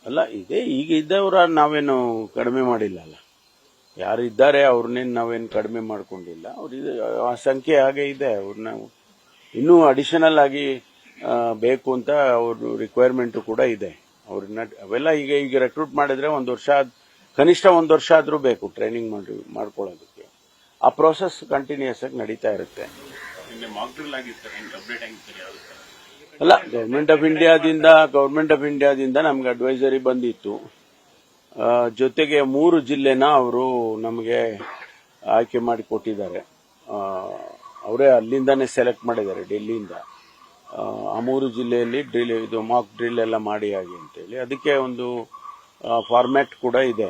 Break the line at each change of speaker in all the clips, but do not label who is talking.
ಅಲ್ಲ ಇದೆ ಈಗ ಇದ್ದವರ ನಾವೇನು ಕಡಿಮೆ ಮಾಡಿಲ್ಲ ಅಲ್ಲ, ಯಾರು ಇದ್ದಾರೆ ಅವ್ರನ್ನೇನು ನಾವೇನು ಕಡಿಮೆ ಮಾಡ್ಕೊಂಡಿಲ್ಲ. ಆ ಸಂಖ್ಯೆ ಹಾಗೆ ಇದೆ. ಅವ್ರನ್ನ ಇನ್ನೂ ಅಡಿಷನಲ್ ಆಗಿ ಬೇಕು ಅಂತ ಅವ್ರ ರಿಕ್ವೈರ್ಮೆಂಟ್ ಕೂಡ ಇದೆ. ಅವ್ರನ್ನ ಅವೆಲ್ಲ ಈಗ ರೆಕ್ರೂಟ್ ಮಾಡಿದ್ರೆ ಕನಿಷ್ಠ 1 ವರ್ಷ ಆದ್ರೂ ಬೇಕು ಟ್ರೈನಿಂಗ್ ಮಾಡ್ಕೊಳ್ಳೋದಕ್ಕೆ. ಆ ಪ್ರೋಸೆಸ್ ಕಂಟಿನ್ಯೂಸ್ ಆಗಿ ನಡೀತಾ ಇರುತ್ತೆ. ಅಲ್ಲ, ಗವರ್ಮೆಂಟ್ ಆಫ್ ಇಂಡಿಯಾದಿಂದ ನಮ್ಗೆ ಅಡ್ವೈಸರಿ ಬಂದಿತ್ತು. ಜೊತೆಗೆ 3 ಜಿಲ್ಲೆನ ಅವರು ನಮಗೆ ಆಯ್ಕೆ ಮಾಡಿ ಕೊಟ್ಟಿದ್ದಾರೆ. ಅವರೇ ಅಲ್ಲಿಂದಾನೇ ಸೆಲೆಕ್ಟ್ ಮಾಡಿದ್ದಾರೆ, ಡೆಲ್ಲಿಯಿಂದ. ಆ 3 ಜಿಲ್ಲೆಯಲ್ಲಿ ಇದು ಮಾಕ್ ಡ್ರಿಲ್ ಎಲ್ಲ ಮಾಡಿ ಆಗಿ ಅಂತೇಳಿ ಅದಕ್ಕೆ ಒಂದು ಫಾರ್ಮ್ಯಾಟ್ ಕೂಡ ಇದೆ.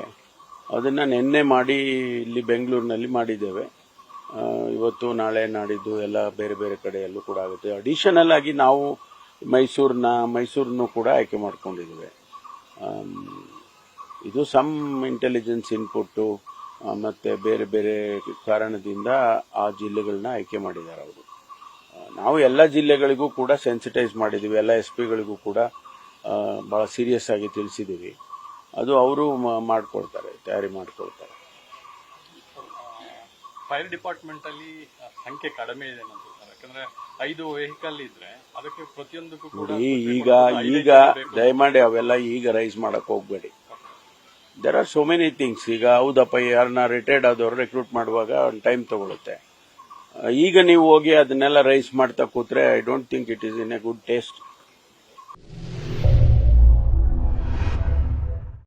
ಅದನ್ನ ನಿನ್ನೆ ಮಾಡಿ ಇಲ್ಲಿ ಬೆಂಗಳೂರಿನಲ್ಲಿ ಮಾಡಿದ್ದೇವೆ. ಇವತ್ತು ನಾಳೆ ನಾಡಿದ್ದು ಎಲ್ಲ ಬೇರೆ ಬೇರೆ ಕಡೆಯಲ್ಲೂ ಕೂಡ ಆಗುತ್ತೆ. ಅಡಿಷನಲ್ ಆಗಿ ನಾವು ಮೈಸೂರನ್ನು ಕೂಡ ಆಯ್ಕೆ ಮಾಡ್ಕೊಂಡಿದ್ದೇವೆ. ಇದು ಸಮ್ ಇಂಟೆಲಿಜೆನ್ಸ್ ಇನ್ಪುಟ್ ಮತ್ತೆ ಬೇರೆ ಬೇರೆ ಕಾರಣದಿಂದ ಆ ಜಿಲ್ಲೆಗಳನ್ನ ಆಯ್ಕೆ ಮಾಡಿದ್ದಾರೆ ಅವರು. ನಾವು ಎಲ್ಲ ಜಿಲ್ಲೆಗಳಿಗೂ ಕೂಡ ಸೆನ್ಸಿಟೈಸ್ ಮಾಡಿದ್ದೀವಿ, ಎಲ್ಲ SP ಗಳಿಗೂ ಕೂಡ ಬಹಳ ಸೀರಿಯಸ್ ಆಗಿ ತಿಳಿಸಿದ್ದೀವಿ. ಅದು ಅವರು ಮಾಡ್ಕೊಳ್ತಾರೆ, ತಯಾರಿ ಮಾಡ್ಕೊಳ್ತಾರೆ.
ಫೈರ್ ಡಿಪಾರ್ಟ್ಮೆಂಟ್ ಅಲ್ಲಿ ಸಂಖ್ಯೆ ಕಡಿಮೆ ಇದೆ ಯಾಕಂದ್ರೆ 5 ವೆಹಿಕಲ್ ಇದ್ರೆ ಅದಕ್ಕೆ ಪ್ರತಿಯೊಂದಕ್ಕೂ ಕೂಡ
ಈಗ ದಯಮಾಡಿ ಅವೆಲ್ಲ ಈಗ ರೈಸ್ ಮಾಡಕ್ ಹೋಗ್ಬೇಡಿ. There are so many things. ಈಗ ಹೌದಪ್ಪ, ಯಾರನ್ನ ರಿಟೈರ್ಡ್ ಆದವರು ರೆಕ್ರೂಟ್ ಮಾಡುವಾಗ ಒಂದು ಟೈಮ್ ತಗೊಳುತ್ತೆ. ಈಗ ನೀವು ಹೋಗಿ ಅದನ್ನೆಲ್ಲ ರೈಸ್ ಮಾಡ್ತಾ ಕೂತ್ರೆ I don't think it is in a good taste.